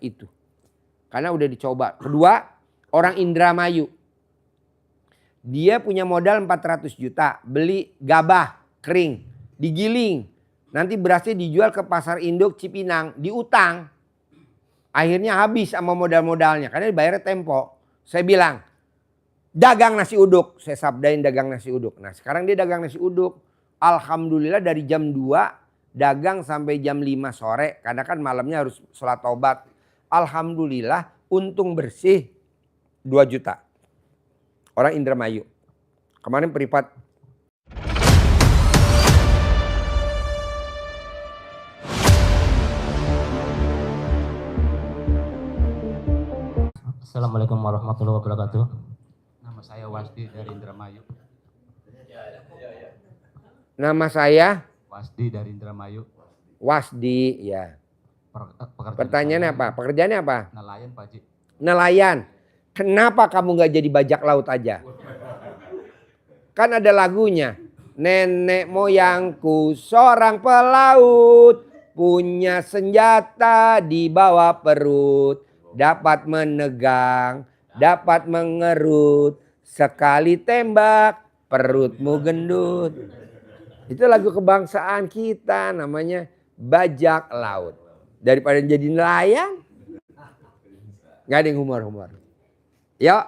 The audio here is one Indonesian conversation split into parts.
itu. Karena udah dicoba. Kedua, orang Indramayu. Dia punya modal 400 juta. Beli gabah kering. Digiling. Nanti berasnya dijual ke pasar induk Cipinang. Diutang. Akhirnya habis sama modal-modalnya. Karena dibayarnya tempo. Saya bilang, dagang nasi uduk. Saya sabdain dagang nasi uduk. Nah sekarang dia dagang nasi uduk. Alhamdulillah dari jam 2 dagang sampai jam 5 sore. Karena kan malamnya harus sholat taubat. Alhamdulillah untung bersih 2 juta. Orang Indramayu. Kemarin privat. Assalamualaikum warahmatullahi wabarakatuh. Nama saya Wasdi dari Indramayu. Nama saya Wasdi dari Indramayu. Wasdi, ya. Pertanyaannya apa? Pekerjaan Pekerjaannya apa? nelayan, Pak Haji. Nelayan. Kenapa kamu nggak jadi bajak laut aja? Kan ada lagunya. Nenek moyangku seorang pelaut, punya senjata di bawah perut, dapat menegang, dapat mengerut, sekali tembak perutmu gendut. Itu lagu kebangsaan kita, namanya bajak laut. Daripada jadi nelayan, nggak ada yang humor-humor. Yuk.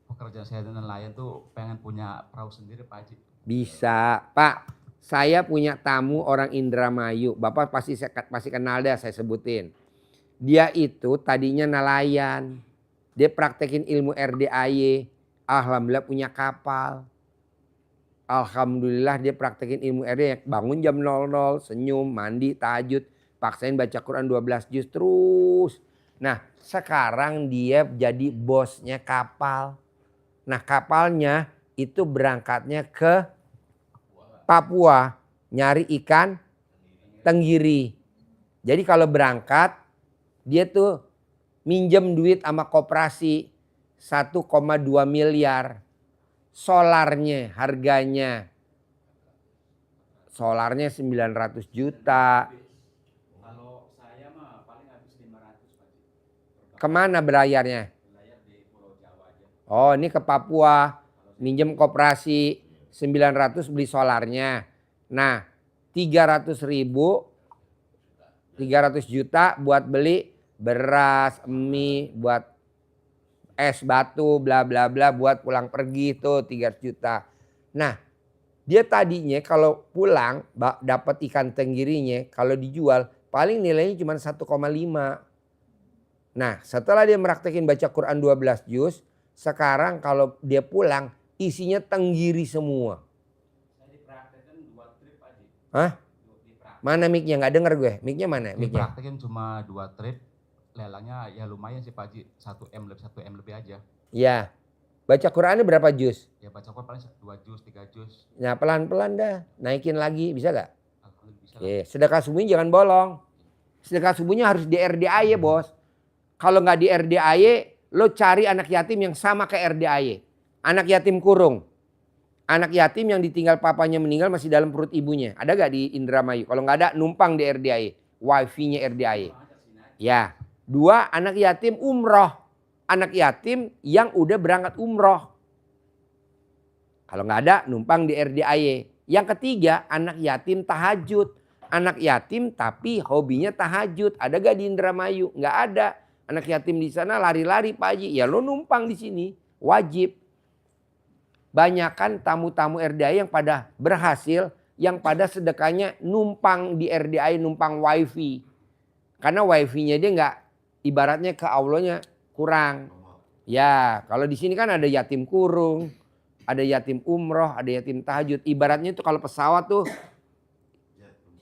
Pekerjaan saya nelayan tuh pengen punya perahu sendiri, Pak Haji. Bisa, Pak. Saya punya tamu orang Indramayu. Bapak pasti kenal deh, saya sebutin. Dia itu tadinya nelayan. Dia praktekin ilmu RDAY. Alhamdulillah punya kapal. Alhamdulillah dia praktekin ilmu RDAY. Bangun jam 00, senyum, mandi, tahajud. Paksain baca Quran 12 juz terus. Nah sekarang dia jadi bosnya kapal. Nah kapalnya itu berangkatnya ke Papua. Nyari ikan tenggiri. Jadi kalau berangkat dia tuh minjem duit sama koperasi 1,2 miliar. Solarnya harganya. Solarnya 900 juta. Kalau saya mah paling habis 500, Pak Haji. Kemana berlayarnya? Berlayar di Pulau Jawa aja. Oh ini ke Papua. Minjem koperasi 900 beli solarnya. Nah 300 juta buat beli beras, mie, buat es batu, bla bla bla, buat pulang pergi tuh 300 juta. Nah dia tadinya kalau pulang dapat ikan tenggirinya, kalau dijual paling nilainya cuma 1,5. Nah setelah dia meraktekin baca Quran 12 juz, sekarang kalau dia pulang isinya tenggiri semua. Saya dipraktekin 2 trip, Pak Haji. Hah? Mana mic-nya? Nggak denger gue. Mic-nya mana? Mic-nya. Dipraktekin cuma 2 trip. Lelangnya ya lumayan sih, Pak Haji. 1 M lebih aja. Ya. Baca Qurannya berapa juz? Ya baca Quran paling 2 juz, 3 juz. Nah pelan-pelan dah. Naikin lagi. Bisa gak? Alhamdulillah bisa. Oke. Sedekah subuhnya jangan bolong. Sedekah subuhnya harus di RDAY bos. Kalau nggak di RDAY, lo cari anak yatim yang sama kayak RDAY. Anak yatim kurung. Anak yatim yang ditinggal papanya meninggal masih dalam perut ibunya. Ada gak di Indramayu? Kalau nggak ada numpang di RDAY. Wifi-nya RDAY. Ya. 2 anak yatim umroh. Anak yatim yang udah berangkat umroh. Kalau nggak ada numpang di RDAY. Yang ketiga anak yatim tahajud. Anak yatim tapi hobinya tahajud. Ada gak di Indramayu? Nggak ada. Anak yatim di sana lari-lari Pak Haji. Ya lo numpang di sini. Wajib. Banyakan tamu-tamu RDAY yang pada berhasil. Yang pada sedekahnya numpang di RDAY, numpang wifi. Karena wifi-nya dia nggak, ibaratnya ke Allahnya kurang. Ya kalau di sini kan ada yatim kurung. Ada yatim umroh, ada yatim tahajud. Ibaratnya itu kalau pesawat tuh.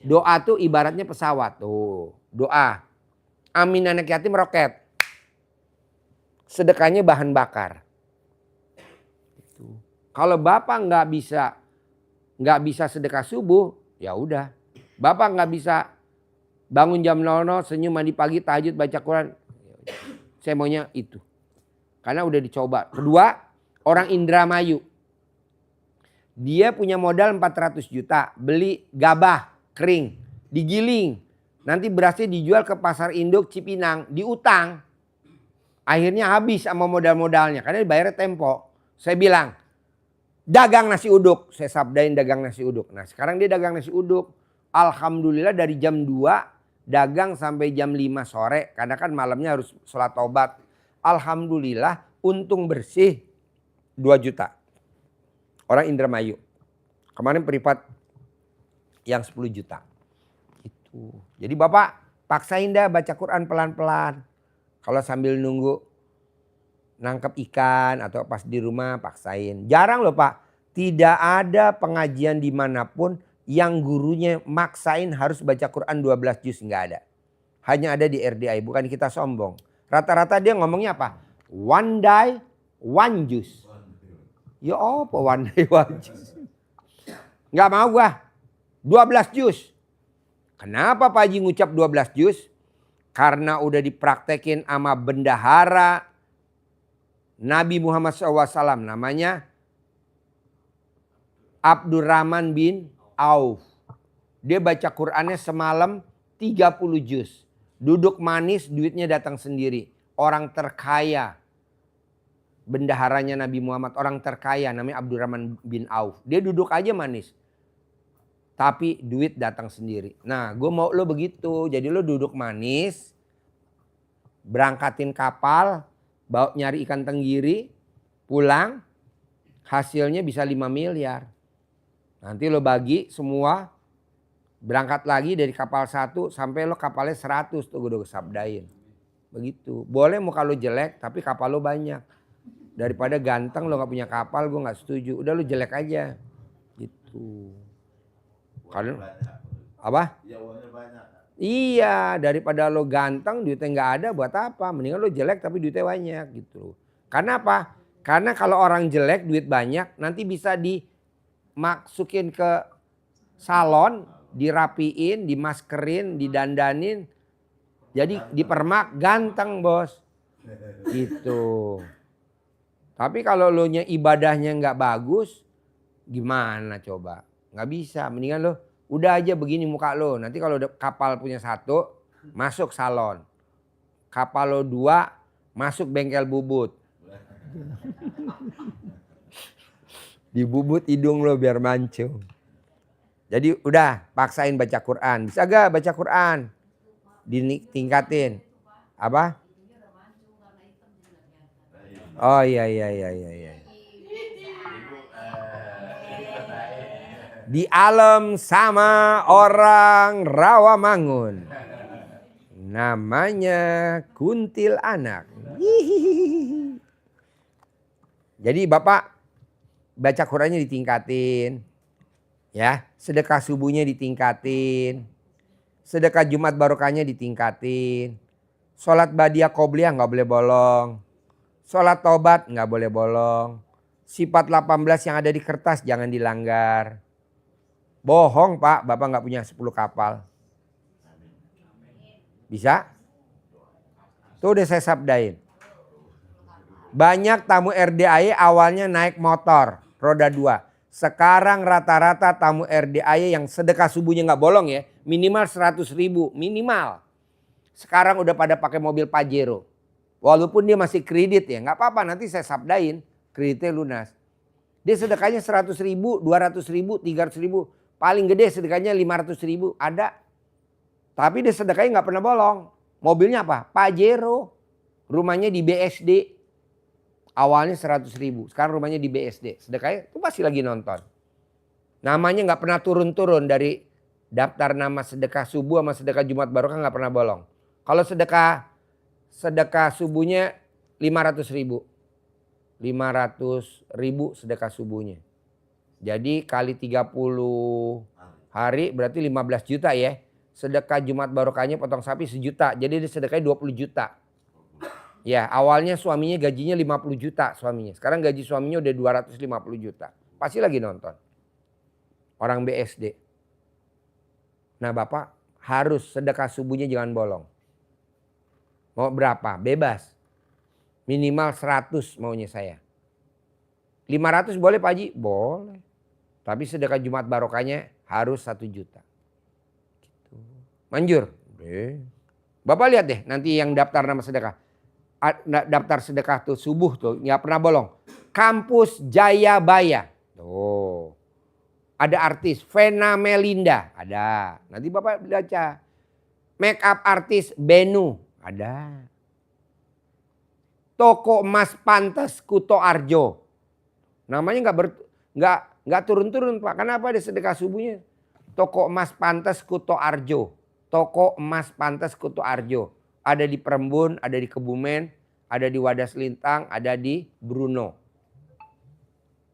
Doa tuh ibaratnya pesawat. Tuh doa. Amin anak yatim roket. Sedekahnya bahan bakar. Kalau bapak nggak bisa sedekah subuh, ya udah. Bapak nggak bisa bangun jam 00, senyum, mandi pagi, tahajud, baca Quran. Saya maunya itu. Karena udah dicoba. Kedua, orang Indramayu. Dia punya modal 400 juta. Beli gabah kering. Digiling. Nanti berasnya dijual ke pasar induk Cipinang, diutang. Akhirnya habis sama modal-modalnya karena dibayarnya tempo. Saya bilang, dagang nasi uduk. Saya sabdain dagang nasi uduk. Nah sekarang dia dagang nasi uduk. Alhamdulillah dari jam 2 dagang sampai jam 5 sore. Karena kan malamnya harus sholat taubat. Alhamdulillah untung bersih 2 juta. Orang Indramayu. Kemarin privat yang 10 juta. Gitu. Jadi Bapak paksain dah baca Quran pelan-pelan. Kalau sambil nunggu nangkep ikan atau pas di rumah paksain. Jarang loh Pak. Tidak ada pengajian dimanapun yang gurunya maksain harus baca Quran 12 juz. Nggak ada. Hanya ada di RDI. Bukan kita sombong. Rata-rata dia ngomongnya apa? One day, one juz. Ya apa one day, one juz. Nggak mau gua. 12 juz. Kenapa Pak Haji ngucap 12 juz? Karena udah dipraktekin sama bendahara Nabi Muhammad SAW. Namanya Abdurrahman bin Auf. Dia baca Qurannya semalam 30 juz. Duduk manis, duitnya datang sendiri. Orang terkaya. Bendaharanya Nabi Muhammad. Orang terkaya namanya Abdurrahman bin Auf. Dia duduk aja manis. Tapi duit datang sendiri. Nah gue mau lo begitu. Jadi lo duduk manis. Berangkatin kapal. Bawa nyari ikan tenggiri. Pulang. Hasilnya bisa 5 miliar. Nanti lo bagi semua. Berangkat lagi dari kapal 1. Sampai lo kapalnya 100. Tuh gue udah sabdain. Begitu. Boleh muka lo jelek. Tapi kapal lo banyak. Daripada ganteng lo gak punya kapal. Gue gak setuju. Udah lo jelek aja. Gitu. Kalau apa? Ya, uangnya banyak. Iya, daripada lo ganteng duitnya nggak ada buat apa? Mendingan lo jelek tapi duitnya banyak gitu. Karena apa? Karena kalau orang jelek duit banyak nanti bisa dimasukin ke salon, dirapiin, dimaskerin, didandanin. Jadi dipermak ganteng bos. Gitu. Tapi kalau lo nya ibadahnya nggak bagus, gimana coba? Nggak bisa, mendingan lo udah aja begini muka lo. Nanti kalau kapal punya 1 masuk salon. Kapal lo 2 masuk bengkel bubut. Dibubut hidung lo biar mancung. Jadi udah paksain baca Quran. Bisa gak baca Quran? Ditingkatin. Apa? Oh iya. Di alam sama orang Rawamangun. Namanya kuntil anak. Jadi Bapak baca Qurannya ditingkatin. Ya, sedekah subuhnya ditingkatin. Sedekah Jumat barokahnya ditingkatin. Sholat badiah qobliyah nggak boleh bolong. Sholat taubat nggak boleh bolong. Sifat 18 yang ada di kertas jangan dilanggar. Bohong Pak, Bapak nggak punya 10 kapal. Bisa? Tuh udah saya sabdain. Banyak tamu RDAY awalnya naik motor, roda 2. Sekarang rata-rata tamu RDAY yang sedekah subuhnya nggak bolong ya, minimal 100 ribu, minimal. Sekarang udah pada pakai mobil Pajero. Walaupun dia masih kredit ya, nggak apa-apa nanti saya sabdain, kreditnya lunas. Dia sedekahnya 100 ribu, 200 ribu, 300 ribu. Paling gede sedekahnya 500 ribu ada. Tapi dia sedekahnya nggak pernah bolong. Mobilnya apa? Pajero. Rumahnya di BSD. Awalnya 100 ribu. Sekarang rumahnya di BSD. Sedekahnya itu masih lagi nonton. Namanya nggak pernah turun-turun dari daftar nama sedekah subuh sama sedekah Jumat Barokah nggak pernah bolong. Kalau sedekah subuhnya 500 ribu. 500 ribu sedekah subuhnya. Jadi kali 30 hari berarti 15 juta ya. Sedekah Jumat Barokahnya potong sapi 1 juta. Jadi dia sedekahnya 20 juta. Ya awalnya suaminya gajinya 50 juta suaminya. Sekarang gaji suaminya udah 250 juta. Pasti lagi nonton. Orang BSD. Nah Bapak harus sedekah subuhnya jangan bolong. Mau berapa? Bebas. Minimal 100 maunya saya. 500 boleh Pak Haji? Boleh. Tapi sedekah Jumat Barokahnya harus 1 juta. Gitu. Manjur? Bapak lihat deh nanti yang daftar nama sedekah. Daftar sedekah tuh subuh tuh nggak pernah bolong. Kampus Jayabaya. Tuh. Ada artis Vena Melinda. Ada. Nanti Bapak baca. Make up artis Benu. Ada. Toko emas pantas Kuto Arjo. Namanya nggak turun-turun Pak. Kenapa ada sedekah subuhnya? Toko emas pantas Kuto Arjo. Toko emas pantas Kuto Arjo. Ada di Perembun, ada di Kebumen, ada di Wadas Lintang, ada di Bruno.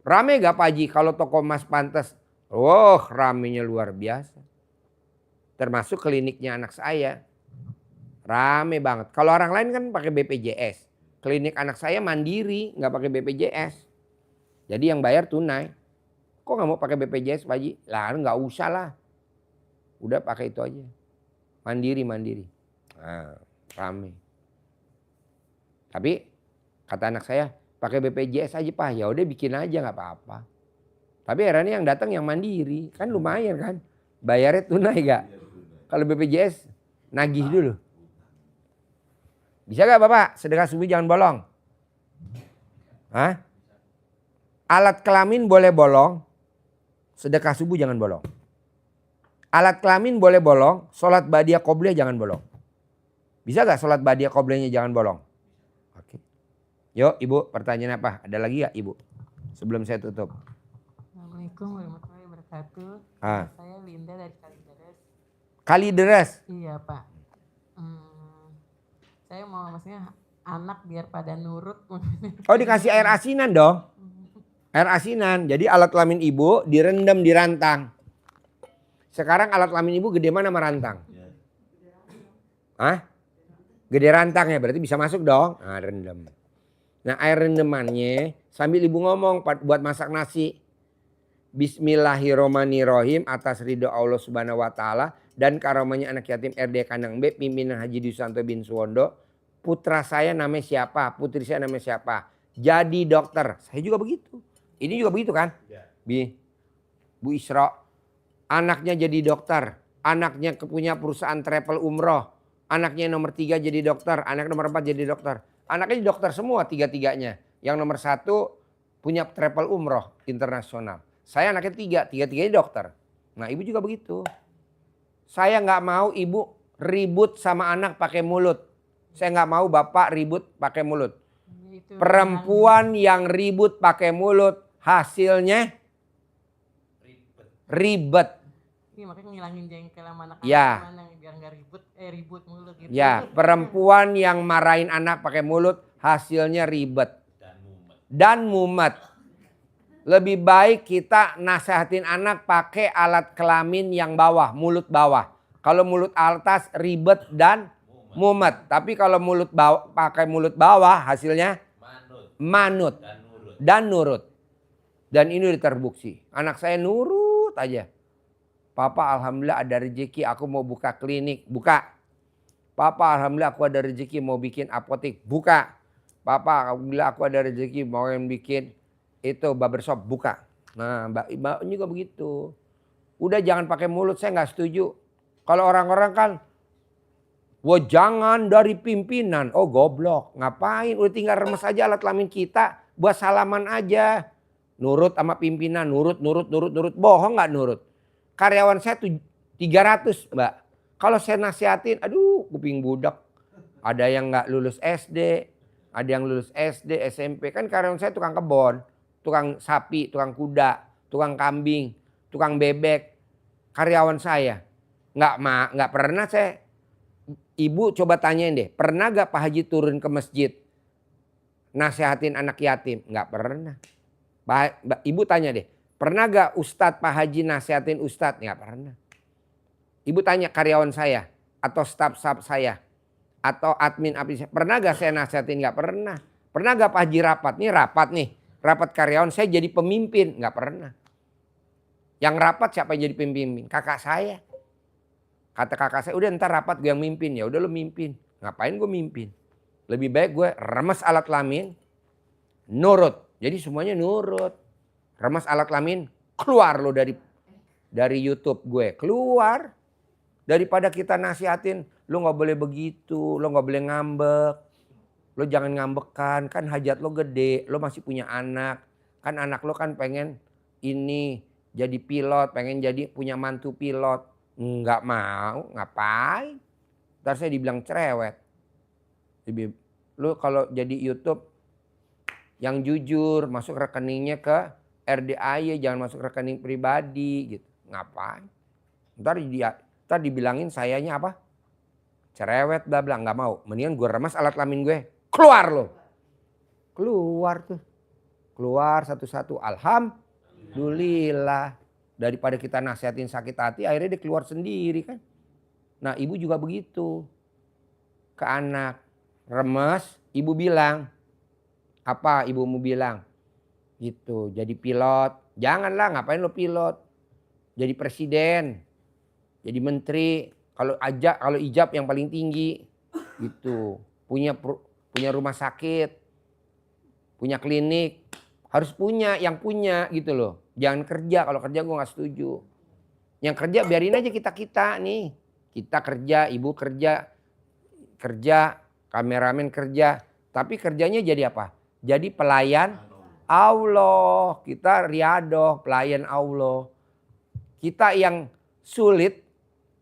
Rame gak Pak Haji kalau toko emas pantas? Oh, ramenya luar biasa. Termasuk kliniknya anak saya. Rame banget. Kalau orang lain kan pakai BPJS. Klinik anak saya mandiri, nggak pakai BPJS. Jadi yang bayar tunai. Kok nggak mau pakai BPJS Pak Haji? Lah nggak usah lah. Udah pakai itu aja. Mandiri. Nah, rame. Tapi kata anak saya pakai BPJS aja Pak. Ya udah bikin aja nggak apa-apa. Tapi herannya yang datang yang mandiri. Kan lumayan kan. Bayarnya tunai gak? Kalau BPJS nagih dulu. Bisa gak Bapak? Sedekah subuh jangan bolong. Hah? Alat kelamin boleh bolong. Sedekah subuh jangan bolong. Alat kelamin boleh bolong. Sholat badiah qobliyah jangan bolong. Bisa gak sholat badiah qobliyahnya jangan bolong? Oke. Yuk Ibu pertanyaan apa? Ada lagi gak Ibu? Sebelum saya tutup. Assalamualaikum warahmatullahi wabarakatuh. Saya Linda dari Kalideres. Kalideres? Iya Pak. Saya mau maksudnya anak biar pada nurut. Oh dikasih air asinan dong. Air asinan. Jadi alat kelamin ibu direndam di rantang. Sekarang alat kelamin ibu gede mana sama rantang? Hah? Gede rantangnya berarti bisa masuk dong. Nah rendam. Nah air rendemannya sambil ibu ngomong buat masak nasi. Bismillahirrohmanirrohim atas ridho Allah subhanahu wa ta'ala. Dan karamanya anak yatim RD Kandang B. Pimpinan Haji Dusanto bin Suwondo. Putra saya namanya siapa? Putri saya namanya siapa? Jadi dokter. Saya juga begitu. Ini juga begitu kan? Bu Isra. Anaknya jadi dokter. Anaknya punya perusahaan travel umroh. Anaknya nomor 3 jadi dokter. Anak nomor 4 jadi dokter. Anaknya jadi dokter semua 3-3-nya. Yang nomor 1 punya travel umroh internasional. Saya anaknya 3-3-nya dokter. Nah ibu juga begitu. Saya nggak mau ibu ribut sama anak pakai mulut. Saya nggak mau bapak ribut pakai mulut. Perempuan yang ribut pakai mulut hasilnya ribet. Iya makanya ngilangin jengkel sama anak-anak ya. Biar nggak ribut mulut gitu. Ya perempuan yang marahin anak pakai mulut hasilnya ribet. Dan mumet. Lebih baik kita nasehatin anak pakai alat kelamin yang bawah, mulut bawah. Kalau mulut atas ribet dan mumet. Tapi kalau mulut bawah, pakai mulut bawah hasilnya manut dan nurut. Dan ini udah terbukti. Anak saya nurut aja. Papa alhamdulillah ada rezeki aku mau buka klinik. Buka. Papa alhamdulillah aku ada rezeki mau bikin apotek. Buka. Papa alhamdulillah aku ada rezeki mau yang bikin itu barbershop. Buka. Nah mbak juga begitu. Udah jangan pakai mulut, saya nggak setuju. Kalau orang-orang kan, wah jangan dari pimpinan. Oh goblok, ngapain? Udah tinggal remes aja alat kelamin kita. Buat salaman aja. Nurut sama pimpinan, nurut. Bohong nggak nurut? Karyawan saya tuh 300 mbak. Kalau saya nasihatin, aduh kuping budak. Ada yang nggak lulus SD, ada yang lulus SD, SMP. Kan karyawan saya tukang kebon, tukang sapi, tukang kuda, tukang kambing, tukang bebek. Karyawan saya. Nggak pernah saya. Ibu coba tanyain deh, pernah gak Pak Haji turun ke masjid nasehatin anak yatim? Nggak pernah. Ibu tanya deh, pernah gak Ustadz Pak Haji nasehatin Ustadz? Nggak pernah. Ibu tanya karyawan saya atau staf-staf saya atau admin aplikasi, pernah gak saya nasehatin? Nggak pernah. Pernah gak Pak Haji rapat? Nih rapat nih, rapat karyawan saya jadi pemimpin? Nggak pernah. Yang rapat siapa yang jadi pemimpin? Kakak saya. Kata kakak saya, udah ntar rapat gue yang mimpin. Ya udah lo mimpin. Ngapain gue mimpin? Lebih baik gue remes alat kelamin, nurut. Jadi semuanya nurut. Remes alat kelamin, keluar lo dari YouTube gue. Keluar. Daripada kita nasihatin, Lu nggak boleh begitu, lu nggak boleh ngambek. Lu jangan ngambekan, kan hajat lo gede, lo masih punya anak. Kan anak lo kan pengen ini jadi pilot, pengen jadi punya mantu pilot. Nggak mau, ngapain? Ntar saya dibilang cerewet. Lu kalau jadi YouTube yang jujur, masuk rekeningnya ke RDAY, jangan masuk rekening pribadi gitu. Ngapain? Ntar dibilangin sayanya apa? Cerewet bla bla, nggak mau. Mendingan gue remas alat kelamin gue. Keluar lo. Keluar tuh. Keluar satu-satu. Alhamdulillah. Daripada kita nasihatin sakit hati, akhirnya dia keluar sendiri kan. Nah ibu juga begitu. Ke anak. Remes, ibu bilang. Apa ibumu bilang? Gitu, jadi pilot. Janganlah, ngapain lo pilot? Jadi presiden. Jadi menteri. Kalau ijab yang paling tinggi. Gitu. Punya rumah sakit, punya klinik, harus punya yang punya gitu loh. Jangan kerja, kalau kerja gue gak setuju. Yang kerja biarin aja kita nih. Kita kerja, ibu kerja, kameramen kerja. Tapi kerjanya jadi apa? Jadi pelayan Allah. Kita riadoh, pelayan Allah. Kita yang sulit,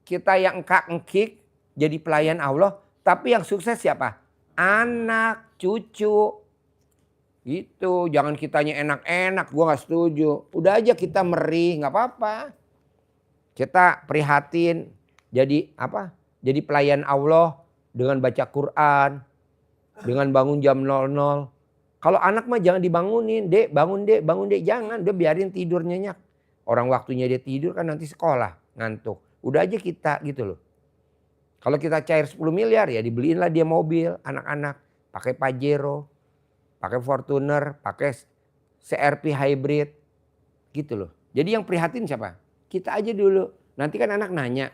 kita yang engkak-engkik jadi pelayan Allah. Tapi yang sukses siapa? Anak, cucu, gitu. Jangan kitanya enak-enak, gue gak setuju. Udah aja kita merih, gak apa-apa. Kita prihatin, jadi apa? Jadi pelayan Allah dengan baca Quran, dengan bangun jam 00. Kalau anak mah jangan dibangunin, dek bangun dek, jangan. Udah biarin tidur nyenyak. Orang waktunya dia tidur kan nanti sekolah, ngantuk. Udah aja kita gitu loh. Kalau kita cair 10 miliar ya dibeliinlah dia mobil anak-anak. Pakai Pajero, pakai Fortuner, pakai CR-V hybrid. Gitu loh. Jadi yang prihatin siapa? Kita aja dulu. Nanti kan anak nanya.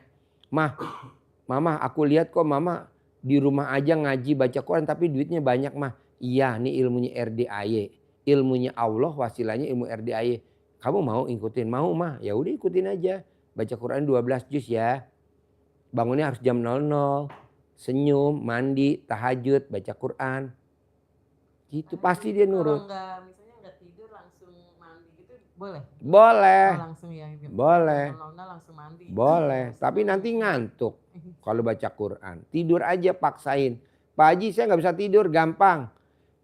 Mama aku lihat kok mama di rumah aja ngaji baca Quran tapi duitnya banyak mah. Iya nih ilmunya RDAY. Ilmunya Allah wasilahnya ilmu RDAY. Kamu mau ikutin? Mau mah. Ya udah ikutin aja. Baca Quran 12 juz ya. Bangunnya harus jam 00, senyum, mandi, tahajud, baca Quran. Gitu pasti dia nurut. Kalau misalnya nggak tidur langsung mandi gitu boleh? Boleh. Langsung ya. Boleh. Langsung mandi. Boleh. Tapi nanti ngantuk kalau baca Quran. Tidur aja paksain. Pak Haji saya nggak bisa tidur, gampang.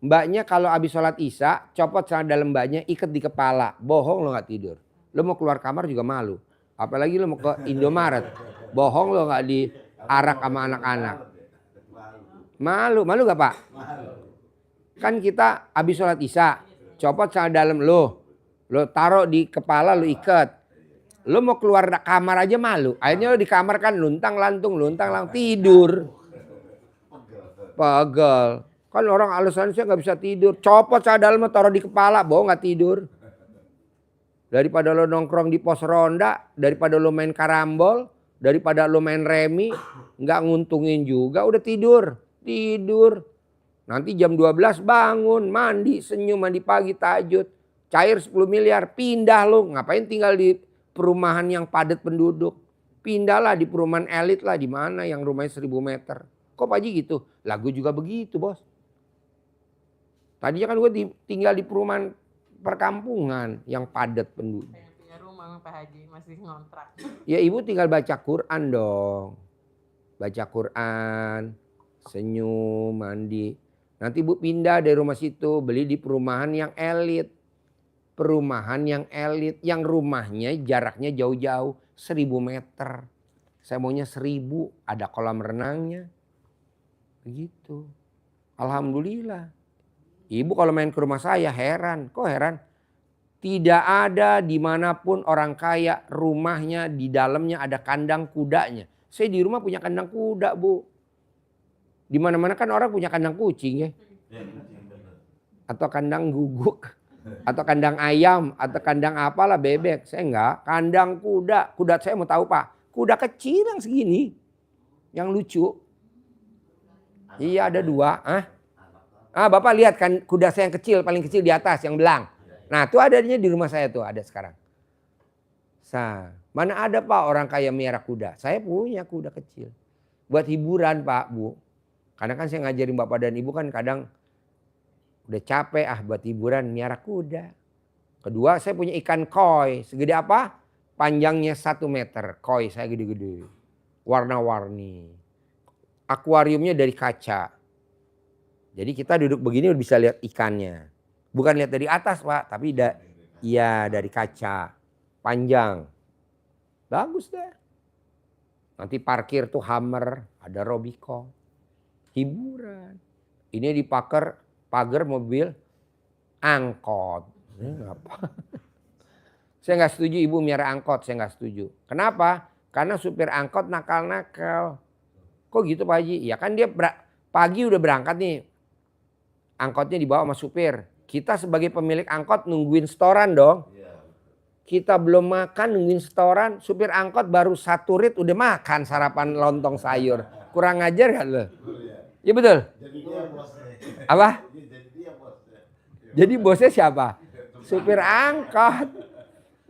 Mbaknya kalau habis sholat isya, copot celana dalam mbaknya, ikat di kepala. Bohong lo nggak tidur. Lo mau keluar kamar juga malu. Apalagi lo mau ke Indomaret. Bohong lo gak diarak sama anak-anak. Malu gak Pak? Kan kita habis sholat isya. Copot celana dalam lo taruh di kepala lo ikat. Lo mau keluar kamar aja malu. Akhirnya lo di kamar kan luntang lantung tidur. Pegel. Kan orang alasan saya gak bisa tidur. Copot celana dalam lo taruh di kepala. Bohong gak tidur. Daripada lo nongkrong di pos ronda, daripada lo main karambol, daripada lo main remi, nggak nguntungin juga, udah tidur. Nanti jam 12 bangun, mandi, senyum, mandi pagi, tahajud, cair 10 miliar, pindah lo. Ngapain tinggal di perumahan yang padat penduduk? Pindahlah di perumahan elit lah, di mana yang rumahnya 1000 meter. Kok Pak Haji gitu? Lagu juga begitu bos. Tadinya kan gue tinggal di perumahan perkampungan yang padat penduduk. Yang punya rumah Pak Haji masih ngontrak. Ya ibu tinggal baca Quran dong. Baca Quran, senyum, mandi. Nanti ibu pindah dari rumah situ, beli di perumahan yang elit. Perumahan yang elit, yang rumahnya jaraknya jauh-jauh, 1000 meter. Saya maunya 1000, ada kolam renangnya. Begitu. Alhamdulillah. Ibu kalau main ke rumah saya heran. Kok heran? Tidak ada dimanapun orang kaya rumahnya di dalamnya ada kandang kudanya. Saya di rumah punya kandang kuda bu. Di mana-mana kan orang punya kandang kucing ya. Atau kandang guguk. Atau kandang ayam. Atau kandang apalah bebek. Saya enggak. Kandang kuda. Kuda saya mau tahu Pak. Kuda kecil yang segini. Yang lucu. Iya ada 2. Bapak lihat kan kuda saya yang kecil, paling kecil di atas, yang belang. Nah itu adanya di rumah saya tuh, ada sekarang. Mana ada Pak orang kaya miara kuda. Saya punya kuda kecil. buat hiburan Pak, Bu. Karena kan saya ngajarin Bapak dan Ibu kan kadang udah capek buat hiburan miara kuda. Kedua saya punya ikan koi. Segede apa? Panjangnya 1 meter. Koi saya gede-gede. Warna-warni. Akuariumnya dari kaca. Jadi kita duduk begini bisa lihat ikannya. Bukan lihat dari atas Pak. Tapi dari kaca. Panjang. Bagus deh. Nanti parkir tuh Hummer. Ada Robicon. Hiburan. Ini dipagar mobil angkot. Saya nggak setuju ibu miara angkot, saya nggak setuju. Kenapa? Karena supir angkot nakal-nakal. Kok gitu Pak Haji? Ya kan dia pagi udah berangkat nih. Angkotnya dibawa sama supir. Kita sebagai pemilik angkot nungguin setoran dong. Kita belum makan nungguin setoran. Supir angkot baru 1 rit udah makan sarapan lontong sayur. Kurang ajar gak lo? Iya betul? Apa? Jadi bosnya siapa? Supir angkot.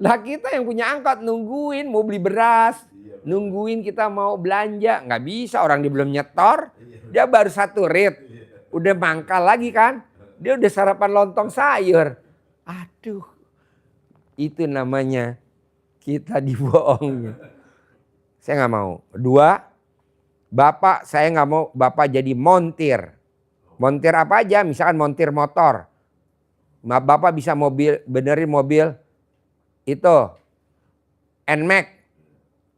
Nah kita yang punya angkot nungguin mau beli beras. Nungguin kita mau belanja. Nggak bisa orang dia belum nyetor. Dia baru 1 rit. Udah mangkal lagi kan. Dia udah sarapan lontong sayur. Aduh. Itu namanya kita dibohongin. Saya nggak mau. 2. Bapak saya nggak mau Bapak jadi montir. Montir apa aja? Misalkan montir motor. Bapak bisa benerin mobil itu NMAX.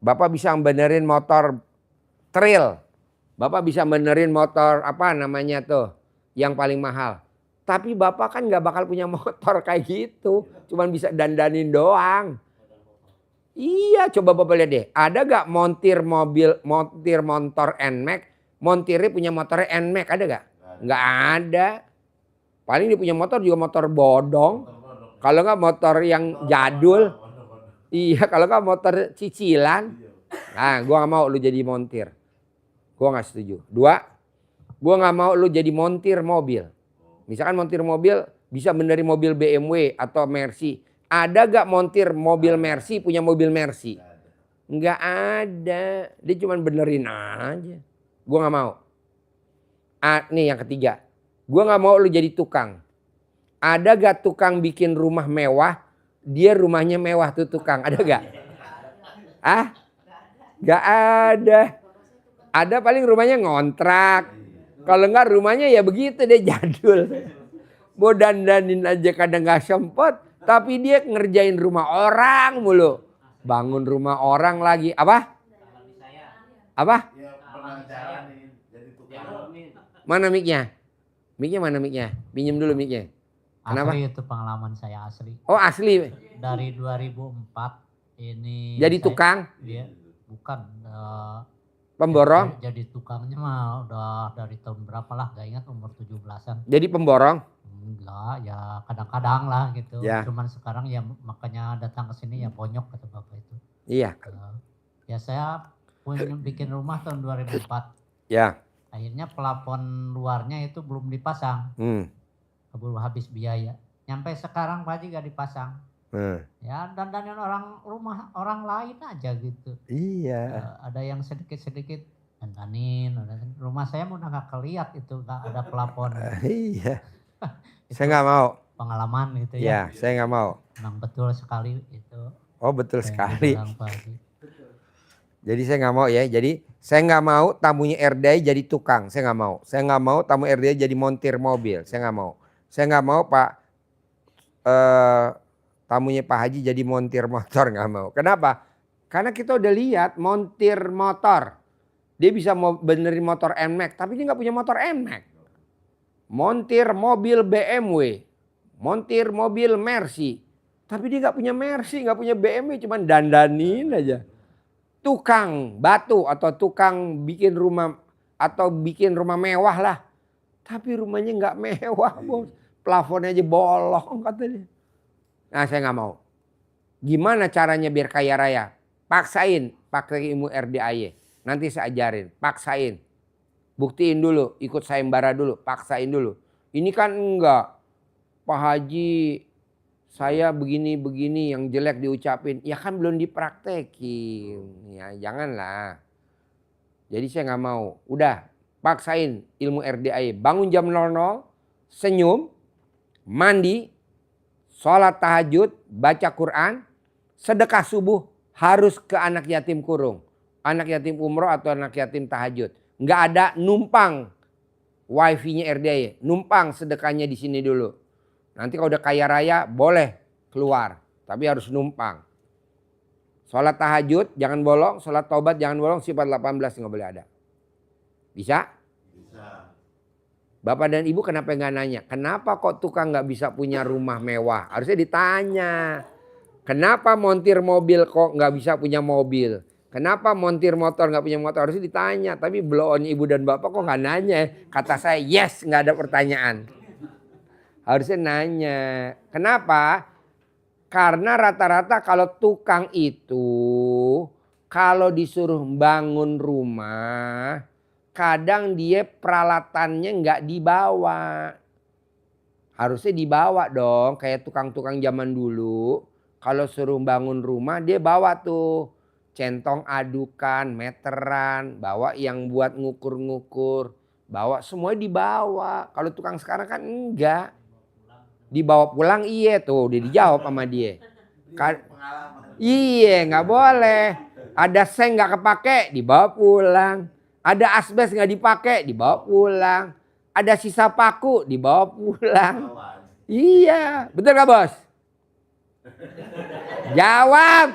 Bapak bisa benerin motor trail. Bapak bisa benerin motor apa namanya tuh yang paling mahal. Tapi Bapak kan nggak bakal punya motor kayak gitu. Cuman bisa dandanin doang. Iya coba Bapak lihat deh. Ada gak montir motor NMAX. Montirnya punya motornya NMAX ada gak? Nggak ada. Paling dia punya motor juga motor bodong. Kalau nggak motor yang jadul. Iya kalau nggak motor cicilan. Nah gue nggak mau lu jadi montir. Gue nggak setuju. 2. Gue nggak mau lu jadi montir mobil. Misalkan montir mobil bisa benerin mobil BMW atau Mercy. Ada gak montir mobil Mercy punya mobil Mercy? Nggak ada. Dia cuma benerin aja. Gue nggak mau. Nih yang ketiga. Gue gak mau lu jadi tukang. Ada gak tukang bikin rumah mewah? Dia rumahnya mewah tuh tukang. Ada gak? Gak ada. Ada paling rumahnya ngontrak. Kalau enggak rumahnya ya begitu deh jadul. Mau dandanin aja kadang gak sempet. Tapi dia ngerjain rumah orang mulu. Bangun rumah orang lagi. Apa? Mana mic-nya? Mic-nya mana mic-nya? Pinjem dulu mic-nya. Kenapa? Asli itu pengalaman saya asli. Oh asli? Dari 2004 ini. Jadi tukang? Iya, bukan. Pemborong? Jadi tukangnya mah udah dari tahun berapa lah, gak ingat umur 17-an. Jadi pemborong? Enggak, ya kadang-kadang lah gitu. Ya. Cuman sekarang ya makanya datang ke sini ya bonyok kata bapak itu. Iya. Ya saya bikin rumah tahun 2004. Ya. Akhirnya pelafon luarnya itu belum dipasang. Keburu habis biaya. Nyampe sekarang Pak Haji gak dipasang. Ya dandanin rumah orang lain aja gitu. Iya. Ada yang sedikit-sedikit dandanin. Rumah saya udah gak keliat itu gak ada pelafon. Iya. Saya gak mau. Pengalaman gitu ya. Ya saya gak mau. Memang betul sekali itu. Oh betul sekali. Pak Haji. Jadi saya nggak mau ya. Jadi saya nggak mau tamunya RDI jadi tukang. Saya nggak mau. Saya nggak mau tamu RDI jadi montir mobil. Saya nggak mau. Saya nggak mau Pak tamunya Pak Haji jadi montir motor. Nggak mau. Kenapa? Karena kita udah lihat montir motor. Dia bisa benerin motor NMAX. Tapi dia nggak punya motor NMAX. Montir mobil BMW. Montir mobil Mercy. Tapi dia nggak punya Mercy, nggak punya BMW. Cuman dandanin aja. Tukang batu atau tukang bikin rumah atau bikin rumah mewah lah. Tapi rumahnya nggak mewah bos. Plafonnya aja bolong katanya. Nah saya nggak mau. Gimana caranya biar kaya raya? Paksain pakai ilmu RDAY. Nanti saya ajarin. Paksain. Buktiin dulu. Ikut sayembara dulu. Paksain dulu. Ini kan enggak. Pak Haji saya begini-begini yang jelek diucapin. Ya kan belum dipraktekin. Ya janganlah. Jadi saya nggak mau. Udah, paksain ilmu RDAY. Bangun jam 00, senyum, mandi, sholat tahajud, baca Quran, sedekah subuh harus ke anak yatim kurung. Anak yatim umroh atau anak yatim tahajud. Nggak ada numpang wifi-nya RDAY. Numpang sedekahnya di sini dulu. Nanti kalau udah kaya raya boleh keluar. Tapi harus numpang. Sholat tahajud jangan bolong. Sholat taubat jangan bolong. Sifat 18 nggak boleh ada. Bisa? Bisa. Bapak dan ibu kenapa nggak nanya? Kenapa kok tukang nggak bisa punya rumah mewah? Harusnya ditanya. Kenapa montir mobil kok nggak bisa punya mobil? Kenapa montir motor nggak punya motor? Harusnya ditanya. Tapi blow on ibu dan bapak kok nggak nanya? Kata saya yes, nggak ada pertanyaan. Harusnya nanya. Kenapa? Karena rata-rata kalau tukang itu kalau disuruh bangun rumah, kadang dia peralatannya nggak dibawa. Harusnya dibawa dong, kayak tukang-tukang zaman dulu. Kalau suruh bangun rumah dia bawa tuh centong adukan, meteran, bawa yang buat ngukur-ngukur, bawa semuanya dibawa. Kalau tukang sekarang kan enggak. Dibawa pulang iya tuh, udah dijawab sama dia. Iya nggak boleh. Ada seng nggak kepake dibawa pulang. Ada asbes nggak dipakai dibawa pulang. Ada sisa paku dibawa pulang. Iya betul nggak bos? Jawab.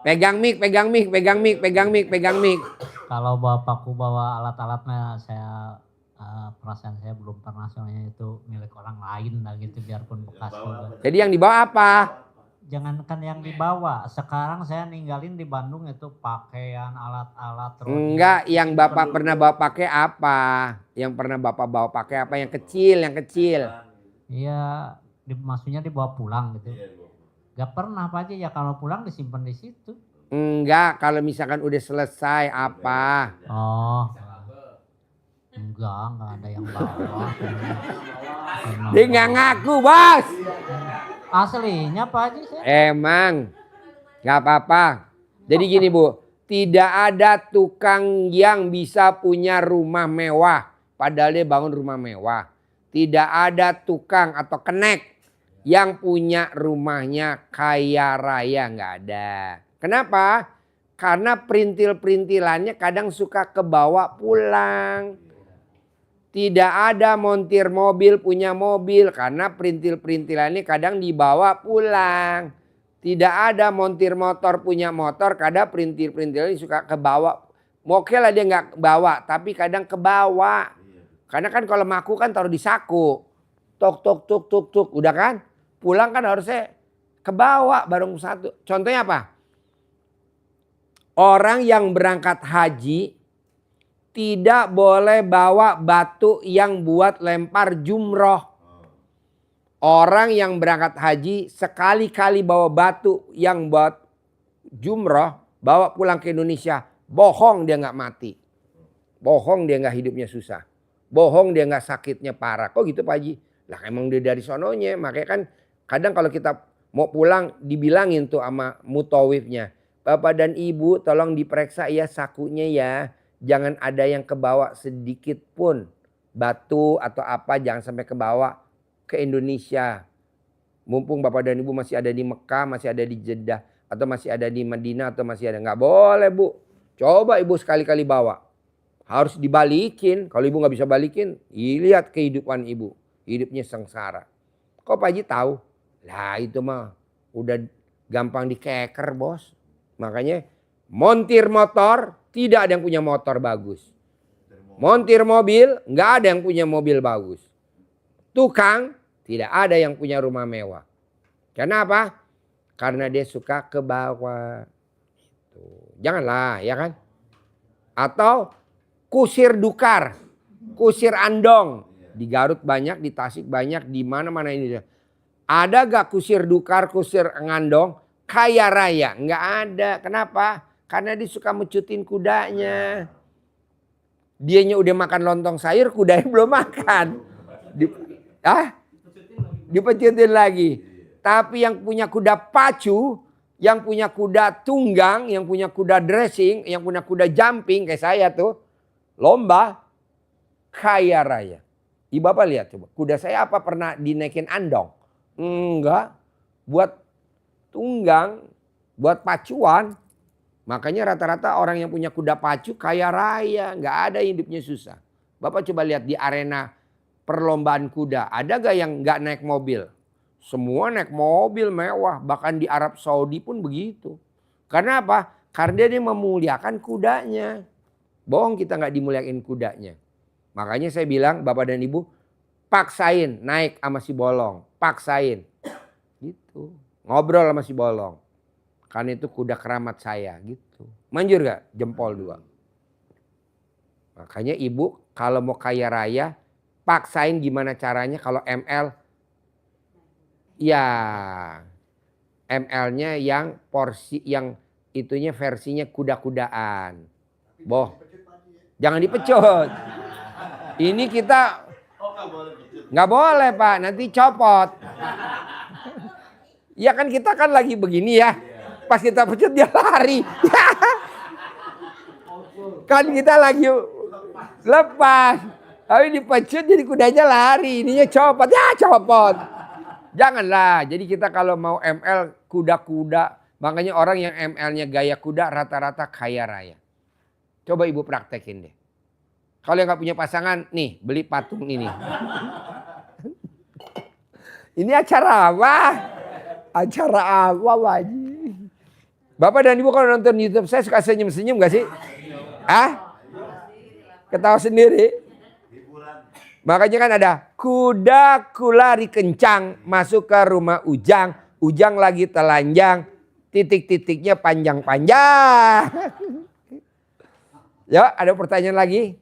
Pegang mic, pegang mic, pegang mic, pegang mic, pegang mic. Kalau bapakku bawa alat-alatnya, saya perasaan saya belum pernah, soalnya itu milik orang lain lah gitu, biarpun bekas juga. Jadi yang dibawa apa? Jangankan yang dibawa, sekarang saya ninggalin di Bandung itu pakaian, alat-alat. Enggak, yang bapak pernah bawa pakai apa? Yang pernah bapak bawa pakai apa? Yang kecil, yang kecil. Iya, maksudnya dibawa pulang gitu. Gak pernah Pak Haji, ya kalau pulang disimpan di situ. Enggak, kalau misalkan udah selesai apa? Oh, enggak ada yang bawa. Dia nggak ngaku bos. Aslinya Pak Haji saya. Emang, nggak apa-apa. Jadi gini Bu, tidak ada tukang yang bisa punya rumah mewah, padahal dia bangun rumah mewah. Tidak ada tukang atau kenek yang punya rumahnya kaya raya, nggak ada. Kenapa? Karena perintil-perintilannya kadang suka kebawa pulang. Tidak ada montir mobil punya mobil karena perintil-perintilannya kadang dibawa pulang. Tidak ada montir motor punya motor kadang perintil-perintilannya suka kebawa. Oke lah dia nggak bawa tapi kadang kebawa. Karena kan kalau maku kan taruh di saku. Tuk tuk tuk tuk tuk udah kan? Pulang kan harusnya kebawa bareng satu. Contohnya apa? Orang yang berangkat haji tidak boleh bawa batu yang buat lempar jumroh. Orang yang berangkat haji sekali-kali bawa batu yang buat jumroh, bawa pulang ke Indonesia. Bohong dia nggak mati. Bohong dia nggak hidupnya susah. Bohong dia nggak sakitnya parah. Kok gitu Pak Haji? Lah emang dia dari sononya. Makanya kan kadang kalau kita mau pulang dibilangin tuh sama mutawifnya. Bapak dan ibu tolong diperiksa ya sakunya ya. Jangan ada yang kebawa sedikit pun. Batu atau apa jangan sampai kebawa ke Indonesia. Mumpung bapak dan ibu masih ada di Mekah, masih ada di Jeddah. Atau masih ada di Madinah atau masih ada. Nggak boleh Bu. Coba ibu sekali-kali bawa. Harus dibalikin. Kalau ibu nggak bisa balikin, lihat kehidupan ibu. Hidupnya sengsara. Kok Pak Haji tahu? Lah itu mah udah gampang dikeker bos. Makanya montir motor tidak ada yang punya motor bagus. Montir mobil nggak ada yang punya mobil bagus. Tukang tidak ada yang punya rumah mewah. Kenapa? Karena dia suka ke bawah. Janganlah ya kan. Atau kusir dukar, kusir andong. Di Garut banyak, di Tasik banyak, di mana-mana ini. Ada gak kusir dukar, kusir ngandong kaya raya? Nggak ada. Kenapa? Karena dia suka mecutin kudanya. Dianya udah makan lontong sayur, kudanya belum makan. Dipecutin lagi. Tapi yang punya kuda pacu, yang punya kuda tunggang, yang punya kuda dressing, yang punya kuda jumping kayak saya tuh, lomba kaya raya. Ibu Bapak lihat coba, kuda saya apa pernah dinaikin andong? Enggak. Buat tunggang, buat pacuan. Makanya rata-rata orang yang punya kuda pacu kaya raya, nggak ada hidupnya susah. Bapak coba lihat di arena perlombaan kuda, ada gak yang nggak naik mobil? Semua naik mobil mewah, bahkan di Arab Saudi pun begitu. Karena apa? Karena dia memuliakan kudanya. Bohong kita nggak dimuliakan kudanya. Makanya saya bilang Bapak dan Ibu, paksain naik sama si Bolong, paksain. Gitu. Ngobrol sama si Bolong. Karena itu kuda keramat saya gitu. Manjur gak? Jempol 2. Makanya ibu kalau mau kaya raya, paksain gimana caranya kalau ML. Ya ML-nya yang porsi yang itunya versinya kuda-kudaan. Boh. Jangan dipecut. Ini kita nggak boleh Pak, nanti copot. Ya kan kita kan lagi begini ya. Pas kita pecut dia lari. Kan kita lagi lepas. Tapi dipecut jadi kudanya lari. Ininya copot. Ya copot. Janganlah. Jadi kita kalau mau ML kuda-kuda. Makanya orang yang ML-nya gaya kuda rata-rata kaya raya. Coba ibu praktekin deh. Kalau yang gak punya pasangan, nih beli patung ini. Ini acara apa? Acara apa wajib? Bapak dan Ibu kalau nonton YouTube saya suka senyum-senyum gak sih? Ketawa sendiri. Makanya kan ada kudaku lari kencang masuk ke rumah Ujang. Ujang lagi telanjang. Titik-titiknya panjang-panjang. Ya ada pertanyaan lagi?